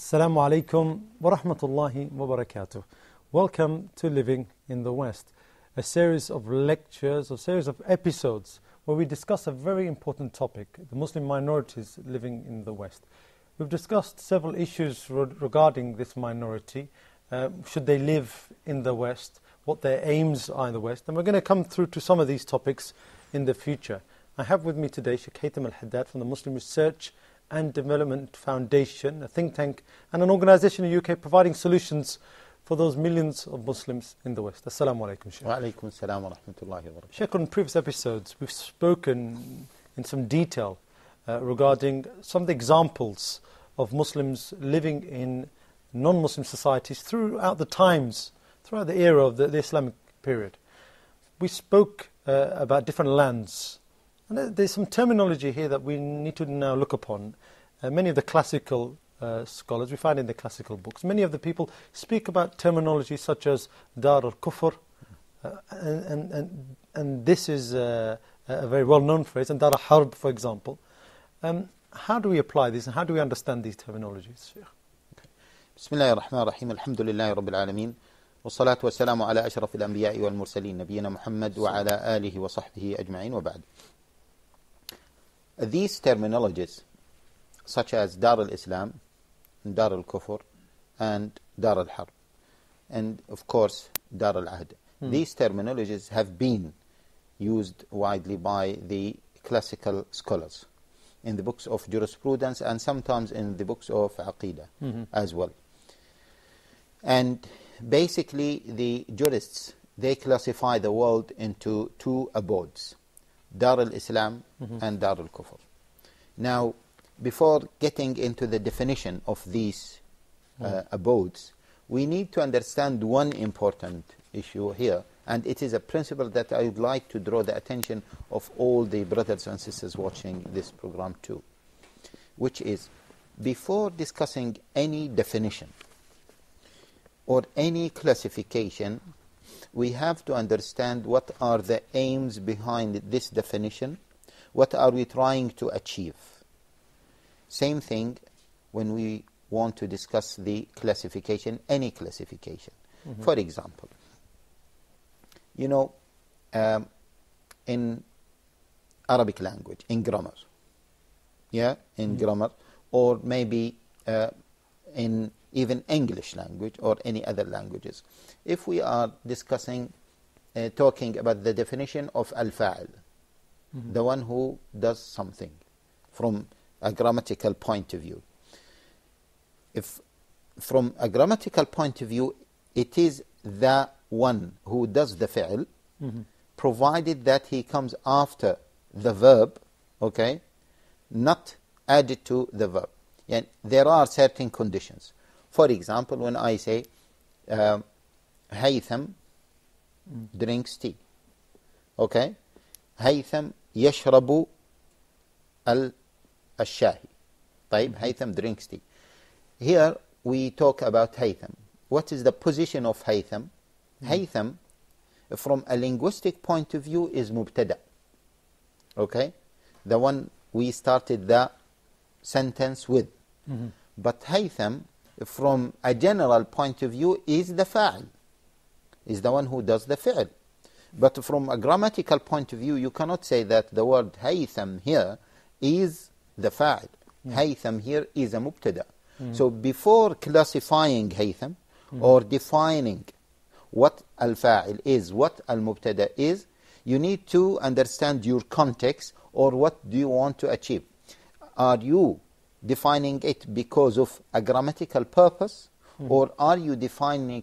Assalamu alaikum wa rahmatullahi wa barakatuh. Welcome to Living in the West, a series of lectures, a series of episodes where we discuss a very important topic, the Muslim minorities living in the West. We've discussed several issues regarding this minority. Should they live in the West? What their aims are in the West? And we're going to come through to some of these topics in the future. I have with me today Sheikh Haytham Al-Haddad from the Muslim Research and Development Foundation, a think tank and an organisation in the UK providing solutions for those millions of Muslims in the West. Assalamu alaikum, Sheikh. Wa alaikum assalam wa rahmatullahi wa barakatuh. Sheikh, on previous episodes we've spoken in some detail regarding some of the examples of Muslims living in non-Muslim societies throughout the times, throughout the era of the Islamic period. We spoke about different lands. And there's some terminology here that we need to now look upon. Many of the classical scholars, we find in the classical books, many of the people speak about terminology such as Dar al-Kufr, and this is a very well-known phrase, and Dar al-Harb, for example. How do we apply this, and how do we understand these terminologies? Bismillahir Rahmanir Rahim. Alhamdulillahi Rabbil Alameen. والصلاة والسلام على أشرف الأنبياء والمرسلين نبينا محمد وعلى آله وصحبه أجمعين وبعد. These terminologies, such as Dar al-Islam, Dar al-Kufr, and Dar al-Harb, and of course Dar al-Ahd, these terminologies have been used widely by the classical scholars in the books of jurisprudence and sometimes in the books of Aqidah as well. And basically the jurists, they classify the world into two abodes, Dar al-Islam and Dar al-Kufr. Now, before getting into the definition of these abodes, we need to understand one important issue here, and it is a principle that I would like to draw the attention of all the brothers and sisters watching this program too, which is, before discussing any definition or any classification, we have to understand what are the aims behind this definition, what are we trying to achieve. Same thing when we want to discuss the classification, any classification. For example, you know, in Arabic language, in grammar, grammar, or maybe in even English language or any other languages. If we are discussing, talking about the definition of al-fa'il, the one who does something from a grammatical point of view. If from a grammatical point of view, it is the one who does the fi'il, provided that he comes after the verb, okay, not added to the verb. And there are certain conditions. For example, when I say Haytham drinks tea, okay, Haytham yashrabu al-shahi. طيب, Haytham drinks tea. Here we talk about Haytham. What is the position of Haytham? Haytham, from a linguistic point of view, is mubtada. Okay, the one we started the sentence with. But Haytham, from a general point of view, is the fa'il, is the one who does the fi'il. But from a grammatical point of view, you cannot say that the word Haytham here is the fa'il. Haytham here is a mubtada. So before classifying Haytham or defining what al-fa'il is, what al-mubtada is, you need to understand your context, or what do you want to achieve. Are you defining it because of a grammatical purpose, or are you defining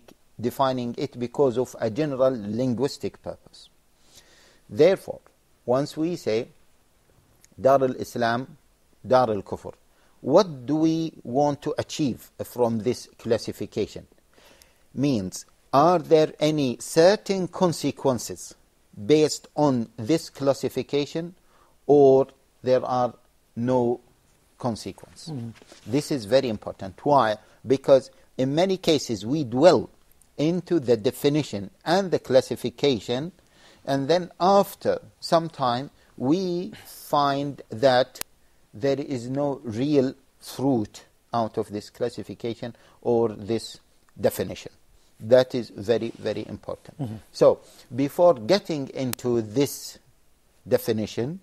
it because of a general linguistic purpose? Therefore, once we say Dar al-Islam, Dar al-Kufr, what do we want to achieve from this classification? Means, are there any certain consequences based on this classification, or there are no consequence? This is very important. Why? Because in many cases we dwell into the definition and the classification, and then after some time we find that there is no real fruit out of this classification or this definition. That is very, very important. So, before getting into this definition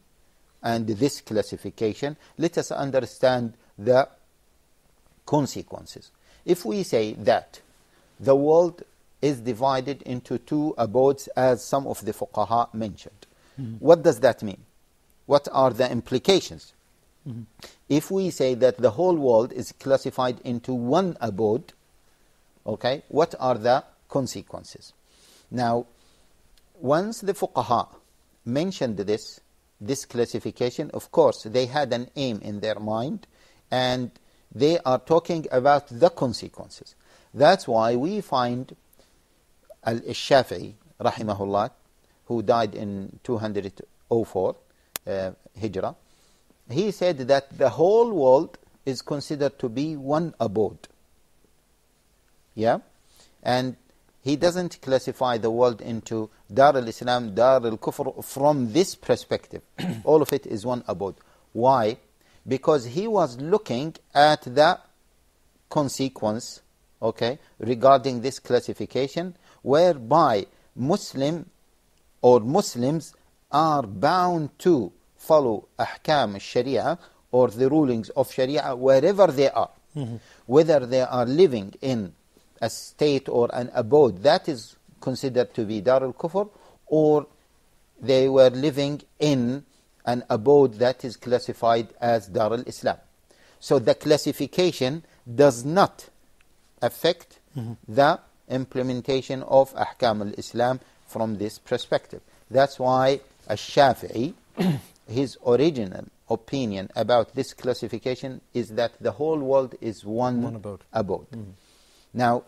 and this classification, let us understand the consequences. If we say that the world is divided into two abodes, as some of the fuqaha mentioned, what does that mean? What are the implications? If we say that the whole world is classified into one abode, okay, what are the consequences? Now, once the fuqaha mentioned this classification, of course, they had an aim in their mind, and they are talking about the consequences. That's why we find Al-Shafi'i, rahimahullah, who died in 204 Hijrah, he said that the whole world is considered to be one abode. Yeah? And he doesn't classify the world into Dar al-Islam, Dar al-Kufr from this perspective. All of it is one abode. Why? Because he was looking at the consequence, okay, regarding this classification, whereby Muslims are bound to follow ahkam al-Sharia or the rulings of Sharia wherever they are. Whether they are living in a state or an abode that is considered to be Dar al-Kufr, or they were living in an abode that is classified as Dar al-Islam. So the classification does not affect the implementation of ahkam al-Islam from this perspective. That's why Al-Shafi'i, his original opinion about this classification is that the whole world is one abode. Now,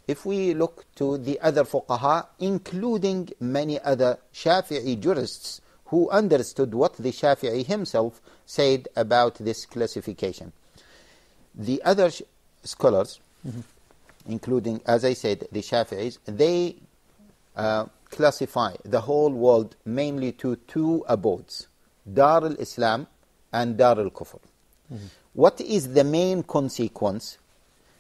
if we look to the other fuqaha, including many other Shafi'i jurists who understood what the Shafi'i himself said about this classification, the other scholars, including, as I said, the Shafi'is, they classify the whole world mainly to two abodes, Dar al-Islam and Dar al-Kufr. What is the main consequence?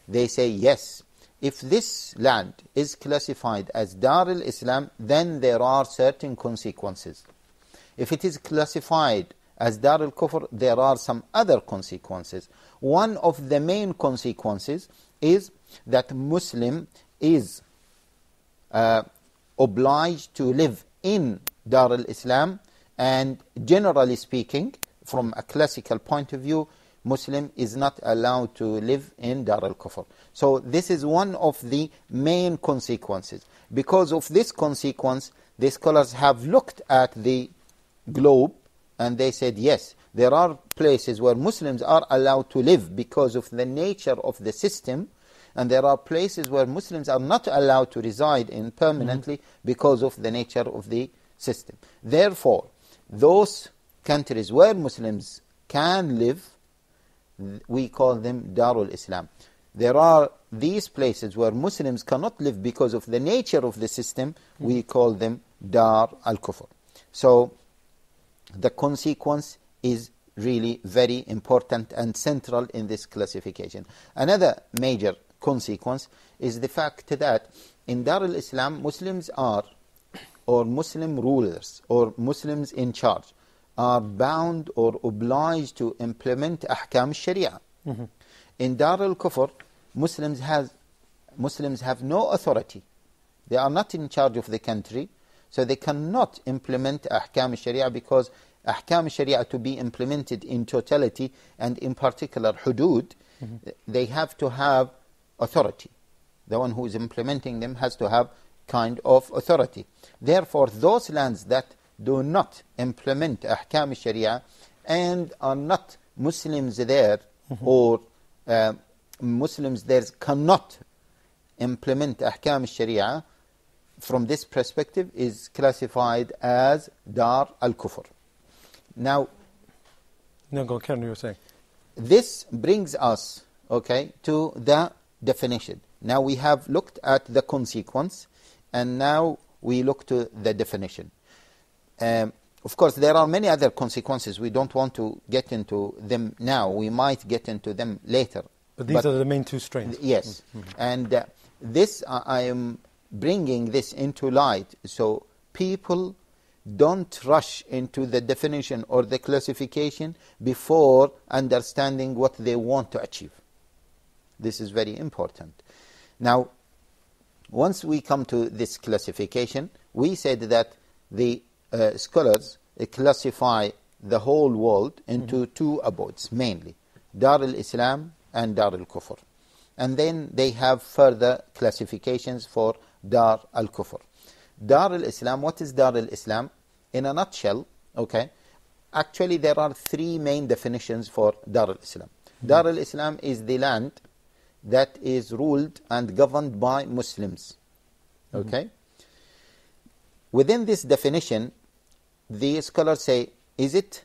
They say, yes, if this land is classified as Dar al-Islam, then there are certain consequences. If it is classified as Dar al-Kufr, there are some other consequences. One of the main consequences is that Muslim is obliged to live in Dar al-Islam, and generally speaking, from a classical point of view, Muslim is not allowed to live in Dar al-Kufr. So this is one of the main consequences. Because of this consequence, the scholars have looked at the globe and they said, yes, there are places where Muslims are allowed to live because of the nature of the system, and there are places where Muslims are not allowed to reside in permanently because of the nature of the system. Therefore, those countries where Muslims can live, we call them Darul Islam. There are these places where Muslims cannot live because of the nature of the system, we call them Dar al-Kufr. So the consequence is really very important and central in this classification. Another major consequence is the fact that in Dar al-Islam, Muslims are, or Muslim rulers, or Muslims in charge, are bound or obliged to implement ahkam sharia. In Dar al-Kufr, Muslims have no authority. They are not in charge of the country, so they cannot implement ahkam sharia, because ahkam sharia, to be implemented in totality and in particular hudud, they have to have authority. The one who is implementing them has to have kind of authority. Therefore, those lands that do not implement ahkam sharia and are not Muslims there, or Muslims there cannot implement ahkam sharia, from this perspective is classified as Dar al-Kufr. Now, no, go Karen, you were saying. This brings us, okay, to the definition. Now we have looked at the consequence, and now we look to the definition. Of course, there are many other consequences. We don't want to get into them now. We might get into them later But these are the main two strains. Yes. And this, I am bringing this into light so people don't rush into the definition or the classification before understanding what they want to achieve. This is very important. Now, once we come to this classification, we said that the scholars classify the whole world into two abodes, mainly Dar al-Islam and Dar al-Kufr. And then they have further classifications for Dar al-Kufr. Dar al-Islam, what is Dar al-Islam? In a nutshell, okay, actually there are three main definitions for Dar al-Islam. Dar al-Islam is the land that is ruled and governed by Muslims. Okay? Within this definition, the scholars say, is it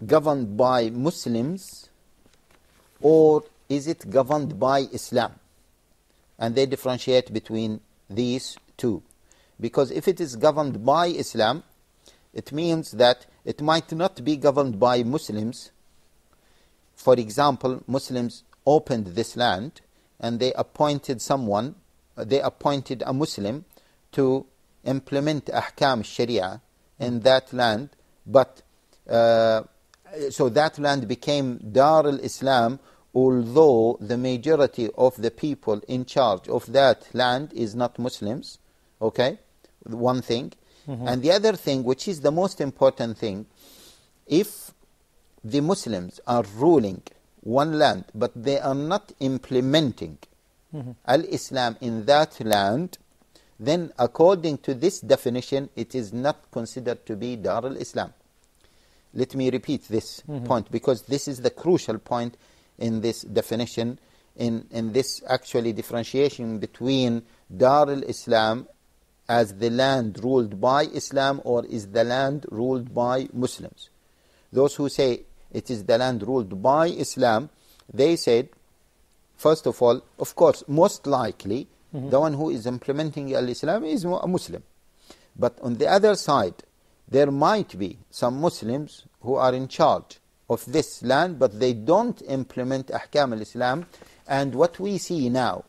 governed by Muslims or is it governed by Islam? And they differentiate between these two. Because if it is governed by Islam, it means that it might not be governed by Muslims. For example, Muslims opened this land and they appointed someone, they appointed a Muslim to implement ahkam sharia in that land, but so that land became Dar al-Islam, although the majority of the people in charge of that land is not Muslims. Okay, one thing. And the other thing, which is the most important thing, if the Muslims are ruling one land, but they are not implementing al-Islam in that land, then according to this definition, it is not considered to be Dar al-Islam. Let me repeat this point, because this is the crucial point in this definition, in this actually differentiation between Dar al-Islam as the land ruled by Islam or is the land ruled by Muslims. Those who say it is the land ruled by Islam, they said, first of all, of course, most likely, the one who is implementing al-Islam is a Muslim. But on the other side, there might be some Muslims who are in charge of this land, but they don't implement ahkam al-Islam. And what we see now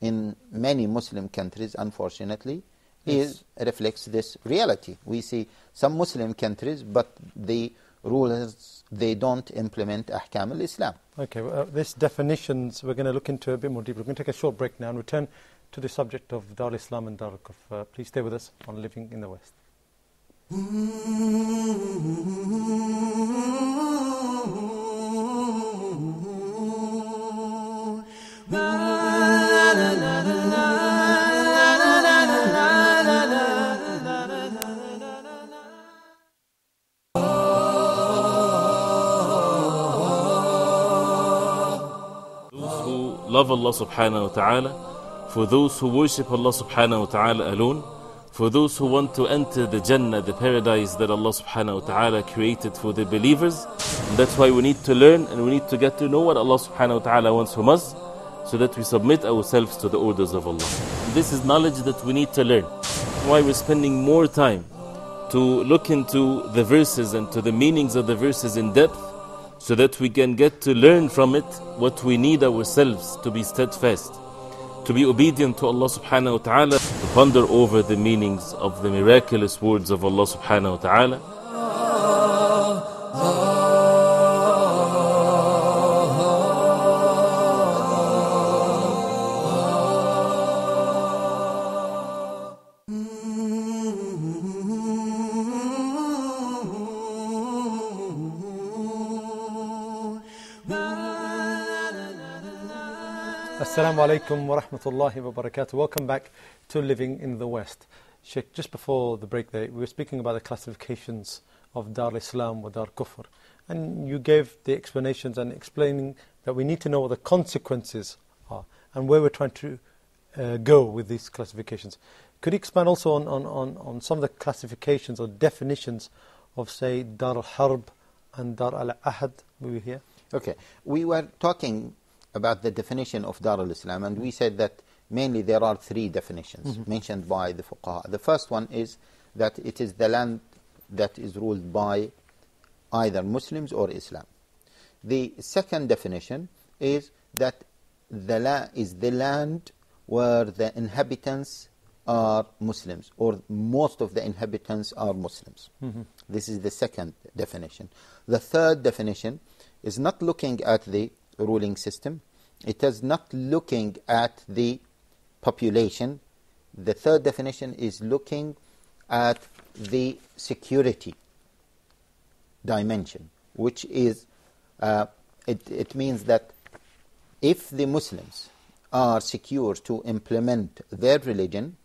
in many Muslim countries, unfortunately, reflects this reality. We see some Muslim countries, but the rulers, they don't implement ahkam al-Islam. Okay, well, these definitions we're going to look into a bit more deeply. We're going to take a short break now and return to the subject of Dar al-Islam and Dar al-Kufr. Please stay with us on Living in the West. Love Allah subhanahu wa ta'ala, for those who worship Allah subhanahu wa ta'ala alone, for those who want to enter the Jannah, the paradise that Allah subhanahu wa ta'ala created for the believers. And that's why we need to learn and we need to get to know what Allah subhanahu wa ta'ala wants from us, so that we submit ourselves to the orders of Allah. And this is knowledge that we need to learn. Why we're spending more time to look into the verses and to the meanings of the verses in depth, so that we can get to learn from it what we need ourselves to be steadfast, to be obedient to Allah subhanahu wa ta'ala, to ponder over the meanings of the miraculous words of Allah subhanahu wa ta'ala. Assalamu alaikum wa rahmatullahi wa barakatuh. Welcome back to Living in the West. Sheikh, just before the break there, we were speaking about the classifications of Dar al-Islam or Dar al-Kufr. And you gave the explanations and explaining that we need to know what the consequences are and where we're trying to go with these classifications. Could you expand also on some of the classifications or definitions of, say, Dar al-Harb and Dar al-Ahad? We were here. Okay. We were talking about the definition of Dar al-Islam, and we said that mainly there are three definitions mentioned by the fuqaha. The first one is that it is the land that is ruled by either Muslims or Islam. The second definition is that the land where the inhabitants are Muslims, or most of the inhabitants are Muslims. This is the second definition. The third definition is not looking at the ruling system. It is not looking at the population. The third definition is looking at the security dimension, which is, it means that if the Muslims are secure to implement their religion,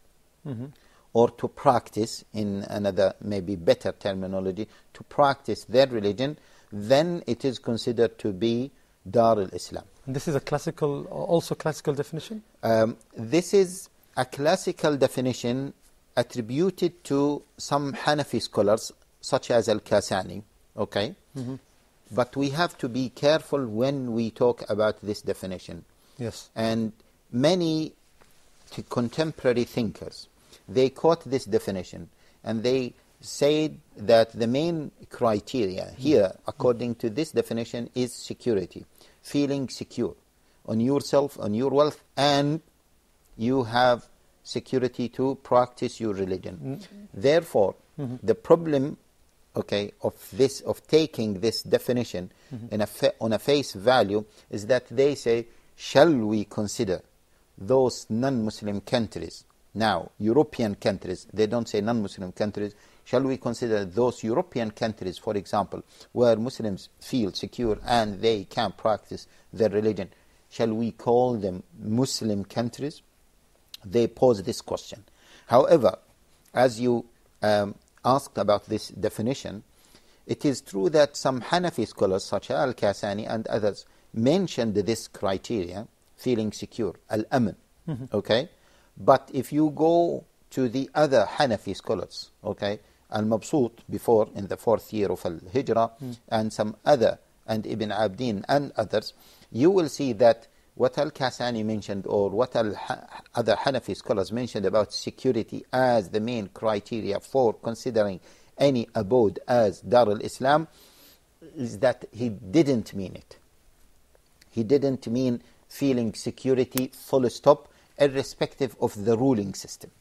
or to practice, in another maybe better terminology, to practice their religion, then it is considered to be Dar al-Islam. And this is a classical, also classical definition? This is a classical definition attributed to some Hanafi scholars, such as Al-Kasani, okay? But we have to be careful when we talk about this definition. Yes. And many contemporary thinkers, they quote this definition, and they say that the main criteria here, according to this definition, is security, feeling secure on yourself, on your wealth, and you have security to practice your religion. Therefore, the problem, okay, of taking this definition on a face value is that they say, shall we consider those non-Muslim countries, now European countries, they don't say non-Muslim countries, shall we consider those European countries, for example, where Muslims feel secure and they can practice their religion, shall we call them Muslim countries? They pose this question. However, as you asked about this definition, it is true that some Hanafi scholars, such as Al-Kasani and others, mentioned this criteria, feeling secure, al-aman, okay? But if you go to the other Hanafi scholars, okay, Al-Mabsut before, in the 4th year of Al-Hijrah, and some other, and Ibn Abdin and others, you will see that what Al-Kasani mentioned, or what other Hanafi scholars mentioned about security as the main criteria for considering any abode as Dar al-Islam, is that he didn't mean it. He didn't mean feeling security, full stop, irrespective of the ruling system.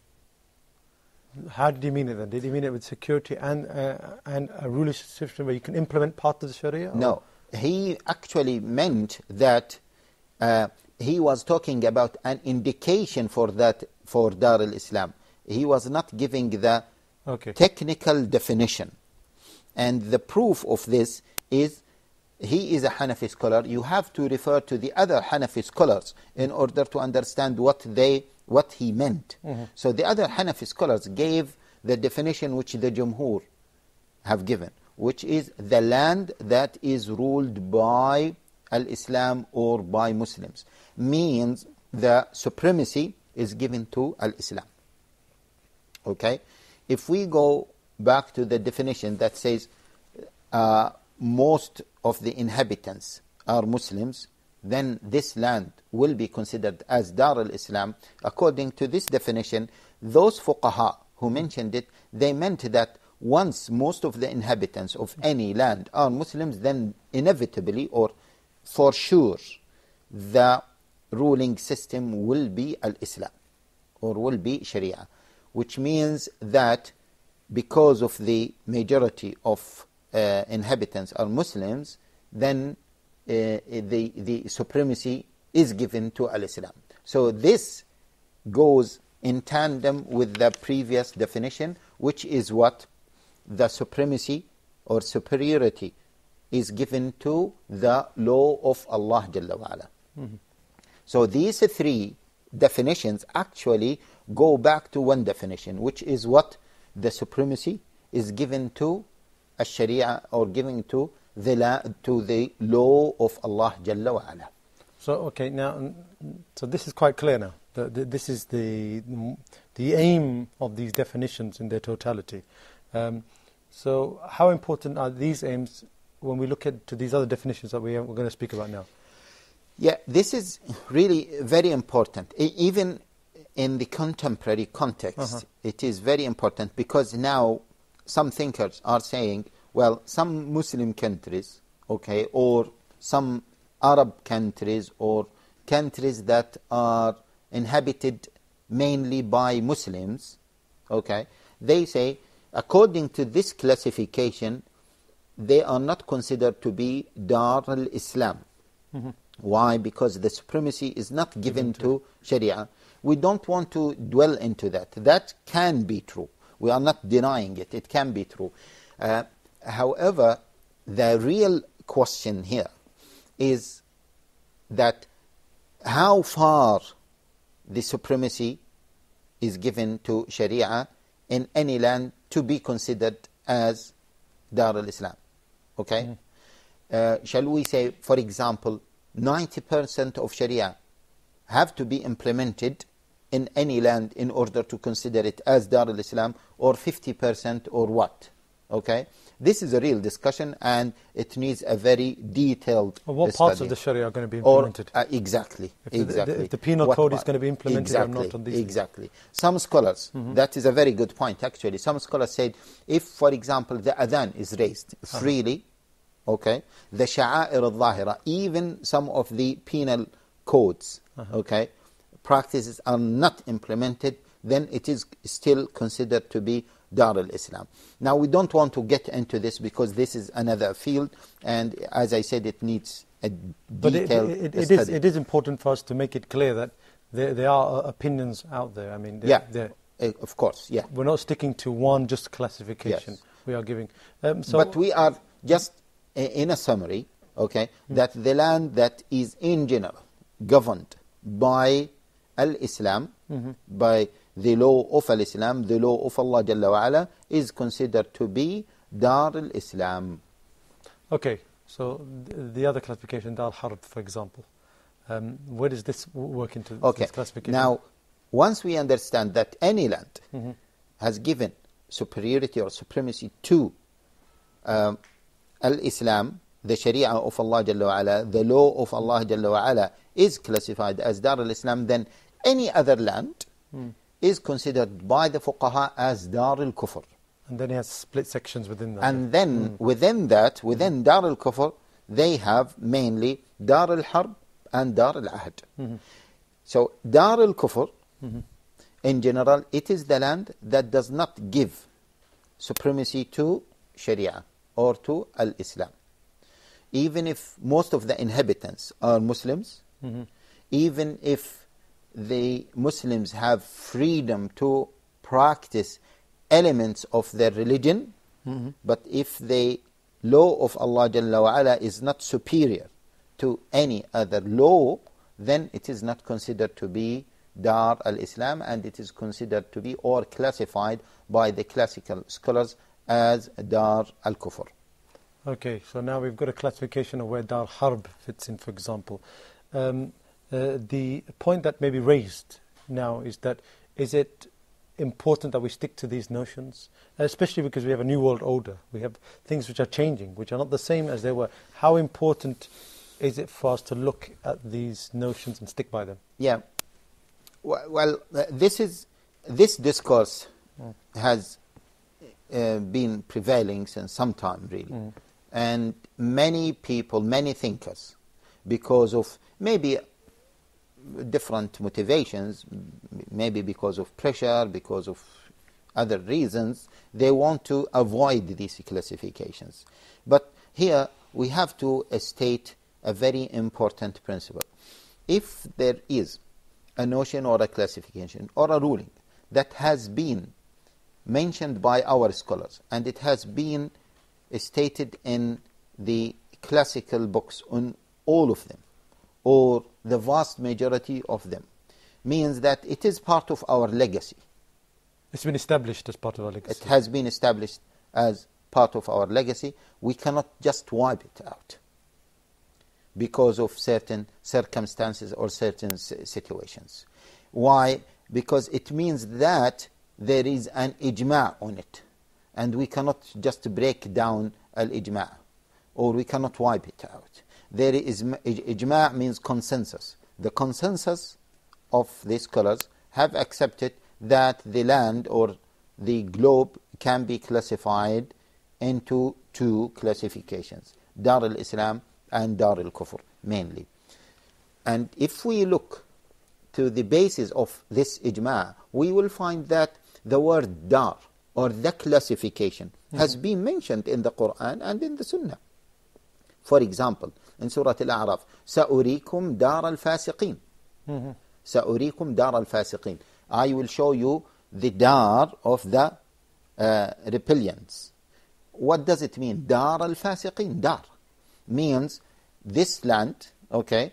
How did he mean it then? Did he mean it with security and a ruling system where you can implement part of the Sharia? Or? No, he actually meant that he was talking about an indication for that, for Dar al-Islam. He was not giving the technical definition. And the proof of this is, he is a Hanafi scholar. You have to refer to the other Hanafi scholars in order to understand what he meant. So the other Hanafi scholars gave the definition which the Jumhur have given, which is the land that is ruled by al-Islam or by Muslims. Means the supremacy is given to al-Islam. Okay? If we go back to the definition that says most of the inhabitants are Muslims, then this land will be considered as Dar al-Islam. According to this definition, those fuqaha who mentioned it, they meant that once most of the inhabitants of any land are Muslims, then inevitably or for sure the ruling system will be al-Islam or will be Sharia, which means that because of the majority of inhabitants are Muslims, then the supremacy is given to al-Islam. So this goes in tandem with the previous definition, which is what the supremacy or superiority is given to the law of Allah Jalla wa Ala. So these three definitions actually go back to one definition, which is what the supremacy is given to al-Sharia, or given to the law of Allah Jalla wa Ala. So okay, now, so this is quite clear now. This is the aim of these definitions in their totality. So how important are these aims when we look at to these other definitions that we're going to speak about now? Yeah, this is really very important. Even in the contemporary context, it is very important, because now some thinkers are saying, well, some Muslim countries, okay, or some Arab countries or countries that are inhabited mainly by Muslims, okay, they say, according to this classification, they are not considered to be Dar al-Islam. Why? Because the supremacy is not given to Sharia. We don't want to dwell into that. That can be true. We are not denying it. It can be true. However, the real question here is that how far the supremacy is given to Sharia in any land to be considered as Dar al-Islam. Okay? Shall we say, for example, 90% of Sharia have to be implemented in any land in order to consider it as Dar al-Islam, or 50%, or what? Okay? This is a real discussion, and it needs a very detailed what study. parts of the Sharia are going to be implemented? Exactly. If the penal code is going to be implemented or not on these Exactly. Some scholars, that is a very good point actually, some scholars said, if for example the adhan is raised freely, okay, the sha'a'ir al-zahira, even some of the penal codes, okay, practices are not implemented, then it is still considered to be Dar al-Islam. Now, we don't want to get into this because this is another field, and as I said, it needs a detailed study. It is important for us to make it clear that there are opinions out there. I mean, of course, yeah. We're not sticking to one just classification. Yes. We are giving. But we are just, in a summary, okay, that the land that is in general governed by al-Islam, by the law of al-Islam, the law of Allah Jalla wa Ala, is considered to be Dar al-Islam. Okay, so the other classification, Dar al-Harb, for example, where does this work into this classification? Now, once we understand that any land has given superiority or supremacy to al-Islam, the Sharia of Allah Jalla wa Ala, the law of Allah Jalla wa Ala is classified as Dar al-Islam, then any other land is considered by the fuqaha as Dar al-Kufr. And then he has split sections within that. And then within that, within Dar al-Kufr, they have mainly Dar al-Harb and Dar al-Ahd. So Dar al-Kufr, in general, it is the land that does not give supremacy to Sharia or to al-Islam. Even if most of the inhabitants are Muslims, even if the Muslims have freedom to practice elements of their religion, but if the law of Allah Jalla wa Ala is not superior to any other law, then it is not considered to be Dar al-Islam, and it is considered to be, or classified by the classical scholars, as Dar al-Kufr. Okay, so now we've got a classification of where Dar Harb fits in, for example. The point that may be raised now is that, is it important that we stick to these notions? Especially because we have a new world order. We have things which are changing, which are not the same as they were. How important is it for us to look at these notions and stick by them? Yeah. Well, this discourse has been prevailing since some time, really. And many people, many thinkers, because of maybe different motivations, maybe because of pressure, because of other reasons, they want to avoid these classifications. But here we have to state a very important principle. If there is a notion or a classification or a ruling that has been mentioned by our scholars, and it has been stated in the classical books on all of them, or the vast majority of them, means that it is part of our legacy. It's been established as part of our legacy. It has been established as part of our legacy. We cannot just wipe it out because of certain circumstances or certain situations. Why? Because it means that there is an ijma' on it, and we cannot just break down al-ijma', or we cannot wipe it out. There is ijma' means consensus. The consensus of the scholars have accepted that the land or the globe can be classified into two classifications, Dar al-Islam and Dar al-Kufr. mainly. And if we look to the basis of this ijma', we will find that the word dar, or the classification, has been mentioned in the Quran and in the Sunnah. For example, in Surah Al-A'raf, سَأُرِيكُمْ دَارَ الْفَاسِقِينَ سَأُرِيكُمْ دَارَ الْفَاسِقِينَ, I will show you the dar of the rebellions. What does it mean? Dar al-fasiqin. Dar means this land, okay,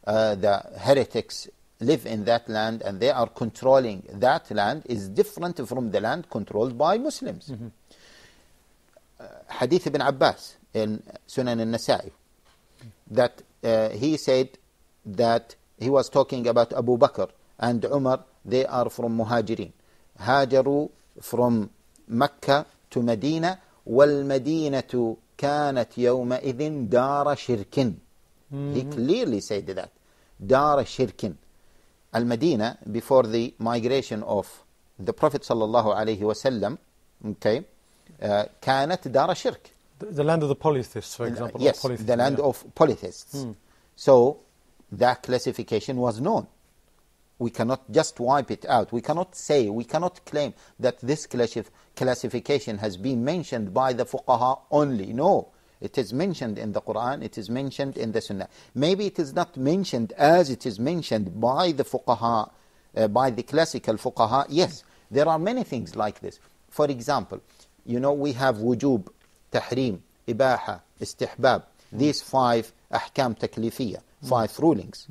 the heretics live in that land and they are controlling that land, is different from the land controlled by Muslims. Hadith ibn Abbas in Sunan al-Nasa'i, that he said that he was talking about Abu Bakr and Umar. They are from Muhajirin. Hajaru from Mecca to Medina, وَالْمَدِينَةُ كَانَتْ يَوْمَئِذٍ دَارَ شِرْكٍ. He clearly said that. دَارَ شِرْكٍ. Al-Medina, before the migration of the Prophet sallallahu alaihi wasallam, okay, كانت دار شرك. The land of the polytheists, for example. Yes, the land of polytheists. So that classification was known. We cannot just wipe it out. We cannot say, we cannot claim that this classification has been mentioned by the fuqaha only. No, it is mentioned in the Quran, it is mentioned in the Sunnah. Maybe it is not mentioned as it is mentioned by the fuqaha, by the classical fuqaha. Yes, there are many things like this. For example, you know, we have wujub, tahrim, ibaha, istihbab. These 5 ahkam taklifiyya, 5 rulings.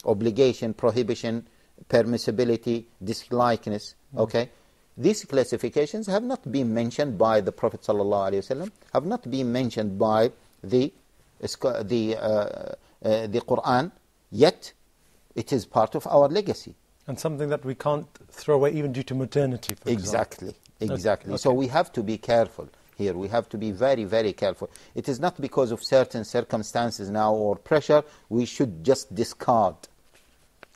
Obligation, prohibition, permissibility, dislikeness. Okay, these classifications have not been mentioned by the Prophet ﷺ, have not been mentioned by the Quran, yet it is part of our legacy. And something that we can't throw away even due to modernity, for example. Exactly. Okay. So we have to be careful here. We have to be very, very careful. It is not because of certain circumstances now or pressure we should just discard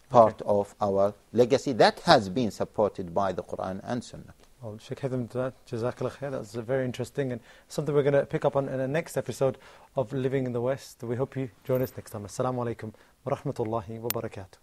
part of our legacy that has been supported by the Quran and Sunnah. Well, Sheikh Haitham, Jazakallah khair. That's very interesting and something we're going to pick up on in the next episode of Living in the West. We hope you join us next time. Assalamu alaikum wa rahmatullahi wa barakatuh.